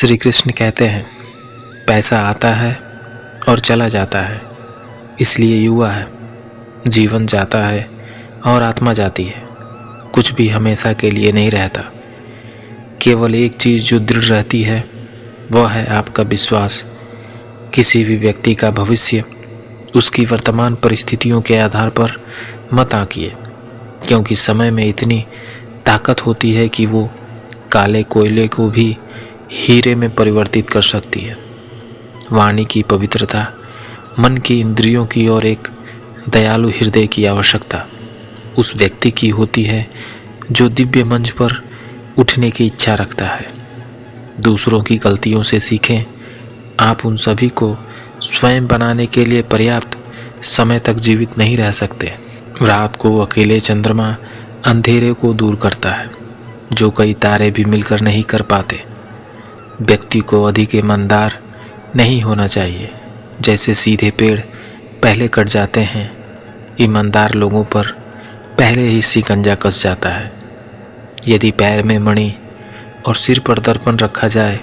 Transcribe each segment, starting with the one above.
श्री कृष्ण कहते हैं, पैसा आता है और चला जाता है, इसलिए युवा है। जीवन जाता है और आत्मा जाती है। कुछ भी हमेशा के लिए नहीं रहता। केवल एक चीज़ जो दृढ़ रहती है वह है आपका विश्वास। किसी भी व्यक्ति का भविष्य उसकी वर्तमान परिस्थितियों के आधार पर मत आंकिए, क्योंकि समय में इतनी ताकत होती है कि वो काले कोयले को भी हीरे में परिवर्तित कर सकती है। वाणी की पवित्रता, मन की इंद्रियों की और एक दयालु हृदय की आवश्यकता उस व्यक्ति की होती है जो दिव्य मंच पर उठने की इच्छा रखता है। दूसरों की गलतियों से सीखें। आप उन सभी को स्वयं बनाने के लिए पर्याप्त समय तक जीवित नहीं रह सकते। रात को अकेले चंद्रमा अंधेरे को दूर करता है, जो कई तारे भी मिलकर नहीं कर पाते। व्यक्ति को अधिक ईमानदार नहीं होना चाहिए। जैसे सीधे पेड़ पहले कट जाते हैं, ईमानदार लोगों पर पहले ही शिकंजा कस जाता है। यदि पैर में मणि और सिर पर दर्पण रखा जाए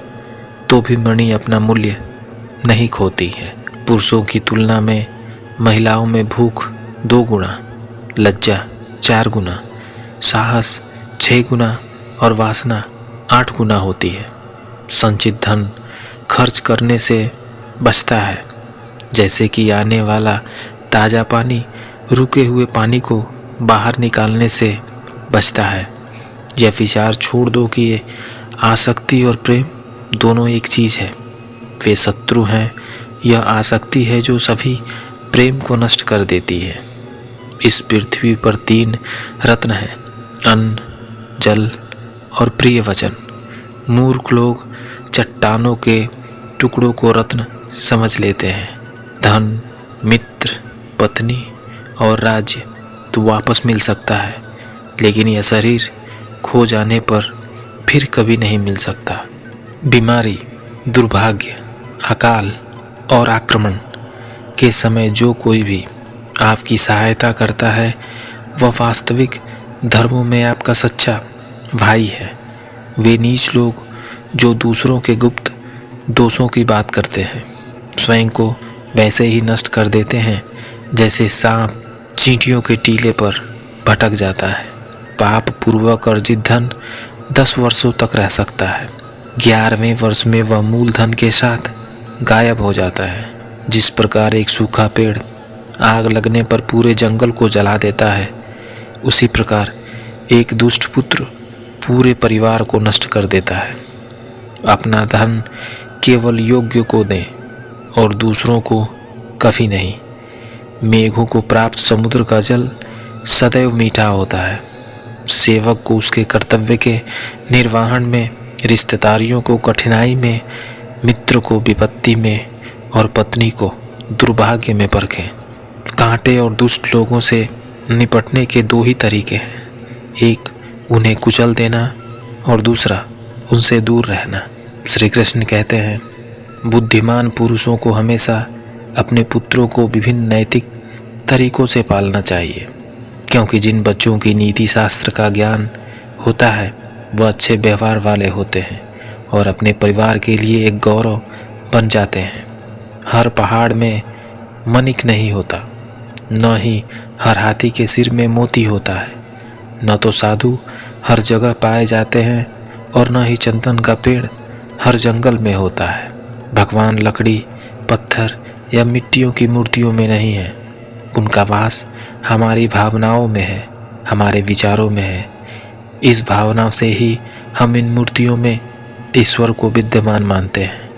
तो भी मणि अपना मूल्य नहीं खोती है। पुरुषों की तुलना में महिलाओं में भूख 2 गुना, लज्जा 4 गुना, साहस 6 गुना और वासना 8 गुना होती है। संचित धन खर्च करने से बचता है, जैसे कि आने वाला ताज़ा पानी रुके हुए पानी को बाहर निकालने से बचता है। यह विचार छोड़ दो कि ये आसक्ति और प्रेम दोनों एक चीज़ है। वे शत्रु हैं। यह आसक्ति है जो सभी प्रेम को नष्ट कर देती है। इस पृथ्वी पर 3 रत्न हैं, अन्न, जल और प्रिय वचन। मूर्ख लोग चट्टानों के टुकड़ों को रत्न समझ लेते हैं। धन, मित्र, पत्नी और राज्य तो वापस मिल सकता है, लेकिन यह शरीर खो जाने पर फिर कभी नहीं मिल सकता। बीमारी, दुर्भाग्य, अकाल और आक्रमण के समय जो कोई भी आपकी सहायता करता है वह वास्तविक धर्मों में आपका सच्चा भाई है। वे नीच लोग जो दूसरों के गुप्त दोषों की बात करते हैं, स्वयं को वैसे ही नष्ट कर देते हैं जैसे सांप चींटियों के टीले पर भटक जाता है। पाप पूर्वक अर्जित धन 10 वर्षों तक रह सकता है। 11वें वर्ष में वह मूल धन के साथ गायब हो जाता है। जिस प्रकार एक सूखा पेड़ आग लगने पर पूरे जंगल को जला देता है, उसी प्रकार एक दुष्ट पुत्र पूरे परिवार को नष्ट कर देता है। अपना धन केवल योग्य को दें और दूसरों को कभी नहीं। मेघों को प्राप्त समुद्र का जल सदैव मीठा होता है। सेवक को उसके कर्तव्य के निर्वहन में, रिश्तेदारियों को कठिनाई में, मित्र को विपत्ति में और पत्नी को दुर्भाग्य में परखें। कांटे और दुष्ट लोगों से निपटने के 2 ही तरीके हैं, एक उन्हें कुचल देना और दूसरा उनसे दूर रहना। श्री कृष्ण कहते हैं, बुद्धिमान पुरुषों को हमेशा अपने पुत्रों को विभिन्न नैतिक तरीकों से पालना चाहिए, क्योंकि जिन बच्चों की नीति शास्त्र का ज्ञान होता है वह अच्छे व्यवहार वाले होते हैं और अपने परिवार के लिए एक गौरव बन जाते हैं। हर पहाड़ में मणिक नहीं होता, न ही हर हाथी के सिर में मोती होता है, न तो साधु हर जगह पाए जाते हैं और न ही चंदन का पेड़ हर जंगल में होता है। भगवान लकड़ी, पत्थर या मिट्टियों की मूर्तियों में नहीं है। उनका वास हमारी भावनाओं में है, हमारे विचारों में है। इस भावना से ही हम इन मूर्तियों में ईश्वर को विद्यमान मानते हैं।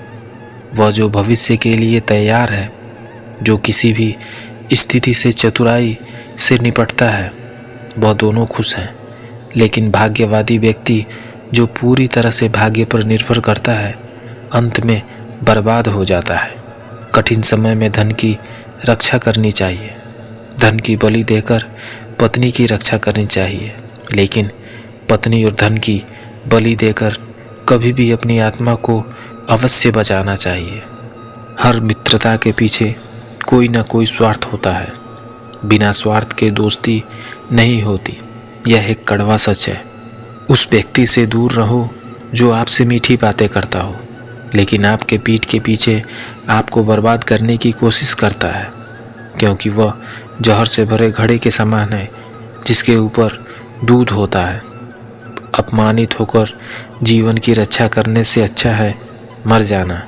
वह जो भविष्य के लिए तैयार है, जो किसी भी स्थिति से चतुराई से निपटता है, वह दोनों खुश हैं। लेकिन भाग्यवादी व्यक्ति जो पूरी तरह से भाग्य पर निर्भर करता है, अंत में बर्बाद हो जाता है। कठिन समय में धन की रक्षा करनी चाहिए। धन की बलि देकर पत्नी की रक्षा करनी चाहिए, लेकिन पत्नी और धन की बलि देकर कभी भी अपनी आत्मा को अवश्य बचाना चाहिए। हर मित्रता के पीछे कोई ना कोई स्वार्थ होता है। बिना स्वार्थ के दोस्ती नहीं होती। यह एक कड़वा सच है। उस व्यक्ति से दूर रहो जो आपसे मीठी बातें करता हो, लेकिन आपके पीठ के पीछे आपको बर्बाद करने की कोशिश करता है, क्योंकि वह जहर से भरे घड़े के समान है जिसके ऊपर दूध होता है। अपमानित होकर जीवन की रक्षा करने से अच्छा है मर जाना।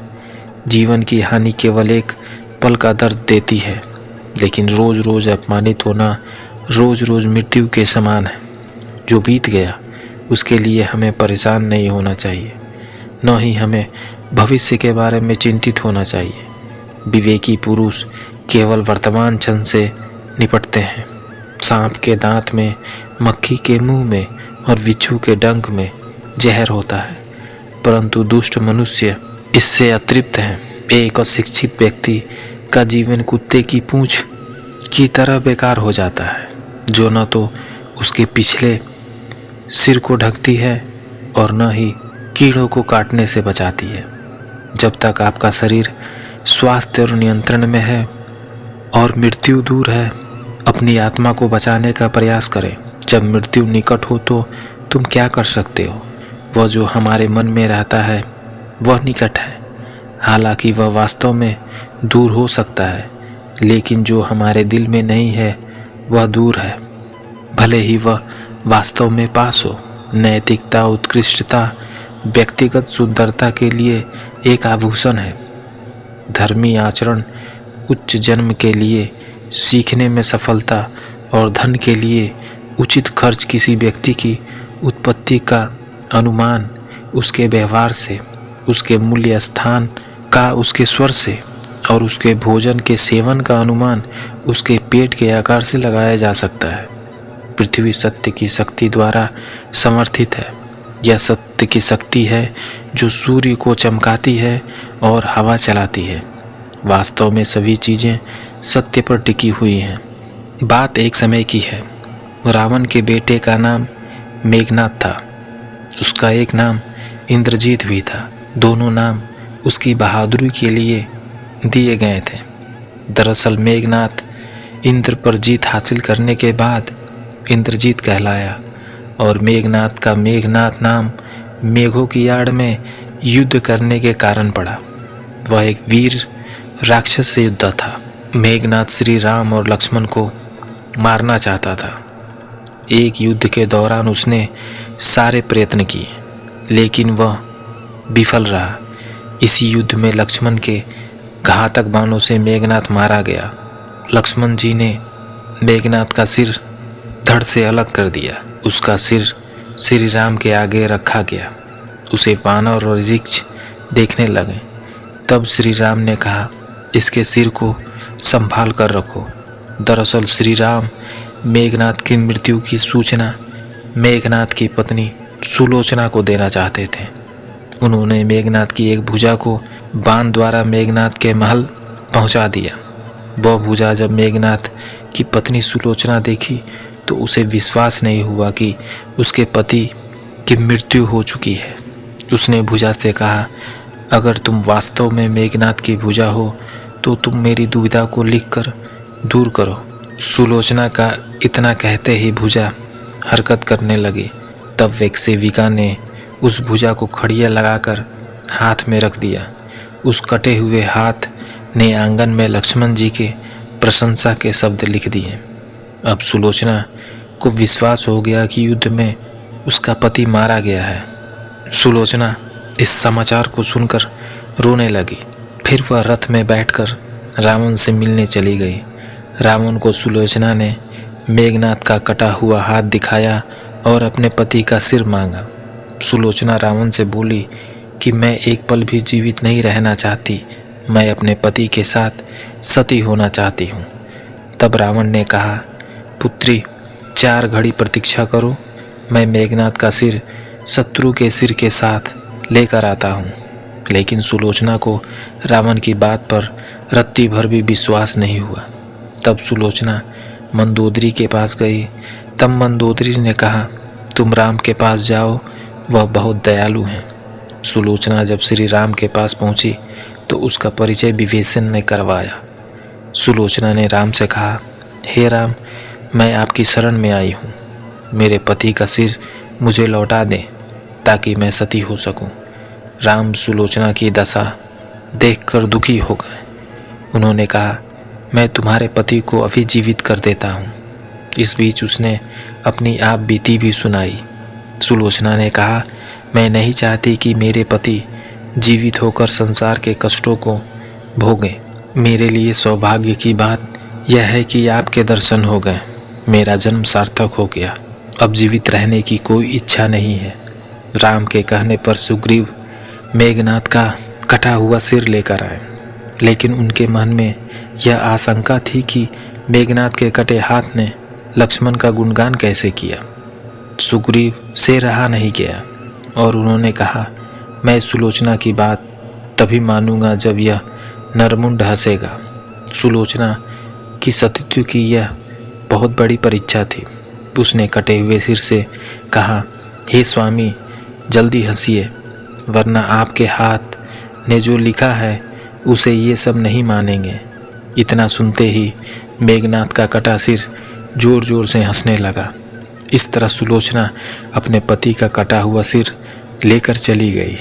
जीवन की हानि केवल एक पल का दर्द देती है, लेकिन रोज़ रोज़ अपमानित होना रोज़ रोज़ मृत्यु के समान है। जो बीत गया उसके लिए हमें परेशान नहीं होना चाहिए, न ही हमें भविष्य के बारे में चिंतित होना चाहिए। विवेकी पुरुष केवल वर्तमान क्षण से निपटते हैं। सांप के दांत में, मक्खी के मुंह में और बिच्छू के डंक में जहर होता है, परंतु दुष्ट मनुष्य इससे अतृप्त हैं। एक अशिक्षित व्यक्ति का जीवन कुत्ते की पूंछ की तरह बेकार हो जाता है, जो न तो उसके पिछले सिर को ढकती है और न ही कीड़ों को काटने से बचाती है। जब तक आपका शरीर स्वास्थ्य और नियंत्रण में है और मृत्यु दूर है, अपनी आत्मा को बचाने का प्रयास करें। जब मृत्यु निकट हो तो तुम क्या कर सकते हो? वह जो हमारे मन में रहता है वह निकट है, हालांकि वह वास्तव में दूर हो सकता है, लेकिन जो हमारे दिल में नहीं है वह दूर है, भले ही वह वास्तव में पास हो। नैतिकता, उत्कृष्टता व्यक्तिगत सुंदरता के लिए एक आभूषण है। धर्मी आचरण उच्च जन्म के लिए, सीखने में सफलता और धन के लिए उचित खर्च किसी व्यक्ति की उत्पत्ति का अनुमान उसके व्यवहार से, उसके मूल्य स्थान का उसके स्वर से और उसके भोजन के सेवन का अनुमान उसके पेट के आकार से लगाया जा सकता है। पृथ्वी सत्य की शक्ति द्वारा समर्थित है। यह सत्य की शक्ति है जो सूर्य को चमकाती है और हवा चलाती है। वास्तव में सभी चीज़ें सत्य पर टिकी हुई हैं। बात एक समय की है। रावण के बेटे का नाम मेघनाद था। उसका एक नाम इंद्रजीत भी था। दोनों नाम उसकी बहादुरी के लिए दिए गए थे। दरअसल मेघनाद इंद्र पर जीत हासिल करने के बाद इंद्रजीत कहलाया और मेघनाद का मेघनाद नाम मेघों की आड़ में युद्ध करने के कारण पड़ा। वह एक वीर राक्षस से युद्ध था। मेघनाद श्री राम और लक्ष्मण को मारना चाहता था। एक युद्ध के दौरान उसने सारे प्रयत्न किए, लेकिन वह विफल रहा। इसी युद्ध में लक्ष्मण के घातक बाणों से मेघनाद मारा गया। लक्ष्मण जी ने मेघनाद का सिर धड़ से अलग कर दिया। उसका सिर श्री राम के आगे रखा गया। उसे वानर और ऋक्ष देखने लगे। तब श्री राम ने कहा, इसके सिर को संभाल कर रखो। दरअसल श्री राम मेघनाद की मृत्यु की सूचना मेघनाद की पत्नी सुलोचना को देना चाहते थे। उन्होंने मेघनाद की एक भुजा को बाण द्वारा मेघनाद के महल पहुंचा दिया। वह भुजा जब मेघनाद की पत्नी सुलोचना देखी तो उसे विश्वास नहीं हुआ कि उसके पति की मृत्यु हो चुकी है। उसने भुजा से कहा, अगर तुम वास्तव में मेघनाद की भुजा हो तो तुम मेरी दुविधा को लिखकर दूर करो। सुलोचना का इतना कहते ही भुजा हरकत करने लगी। तब वेक्सेविका ने उस भुजा को खड़िया लगाकर हाथ में रख दिया। उस कटे हुए हाथ ने आंगन में लक्ष्मण जी के प्रशंसा के शब्द लिख दिए। अब सुलोचना को विश्वास हो गया कि युद्ध में उसका पति मारा गया है। सुलोचना इस समाचार को सुनकर रोने लगी। फिर वह रथ में बैठकर रावण से मिलने चली गई। रावण को सुलोचना ने मेघनाद का कटा हुआ हाथ दिखाया और अपने पति का सिर मांगा। सुलोचना रावण से बोली कि मैं एक पल भी जीवित नहीं रहना चाहती, मैं अपने पति के साथ सती होना चाहती हूँ। तब रावण ने कहा, पुत्री 4 घड़ी प्रतीक्षा करो, मैं मेघनाद का सिर शत्रु के सिर के साथ लेकर आता हूँ। लेकिन सुलोचना को रावण की बात पर रत्ती भर भी विश्वास नहीं हुआ। तब सुलोचना मंदोदरी के पास गई। तब मंदोदरी ने कहा, तुम राम के पास जाओ, वह बहुत दयालु हैं। सुलोचना जब श्री राम के पास पहुंची तो उसका परिचय विभीषण ने करवाया। सुलोचना ने राम से कहा, हे राम, मैं आपकी शरण में आई हूँ। मेरे पति का सिर मुझे लौटा दें ताकि मैं सती हो सकूं। राम सुलोचना की दशा देखकर दुखी हो गए। उन्होंने कहा, मैं तुम्हारे पति को अभी जीवित कर देता हूँ। इस बीच उसने अपनी आप बीती भी सुनाई। सुलोचना ने कहा, मैं नहीं चाहती कि मेरे पति जीवित होकर संसार के कष्टों को भोगें। मेरे लिए सौभाग्य की बात यह है कि आपके दर्शन हो गए। मेरा जन्म सार्थक हो गया। अब जीवित रहने की कोई इच्छा नहीं है। राम के कहने पर सुग्रीव मेघनाद का कटा हुआ सिर लेकर आए, लेकिन उनके मन में यह आशंका थी कि मेघनाद के कटे हाथ ने लक्ष्मण का गुणगान कैसे किया। सुग्रीव से रहा नहीं गया और उन्होंने कहा, मैं सुलोचना की बात तभी मानूंगा जब यह नरमुंड हंसेगा। सुलोचना की सतीत्व की यह बहुत बड़ी परीक्षा थी। उसने कटे हुए सिर से कहा, हे स्वामी, जल्दी हंसिए, वरना आपके हाथ ने जो लिखा है उसे ये सब नहीं मानेंगे। इतना सुनते ही मेघनाद का कटा सिर जोर जोर से हंसने लगा। इस तरह सुलोचना अपने पति का कटा हुआ सिर लेकर चली गई।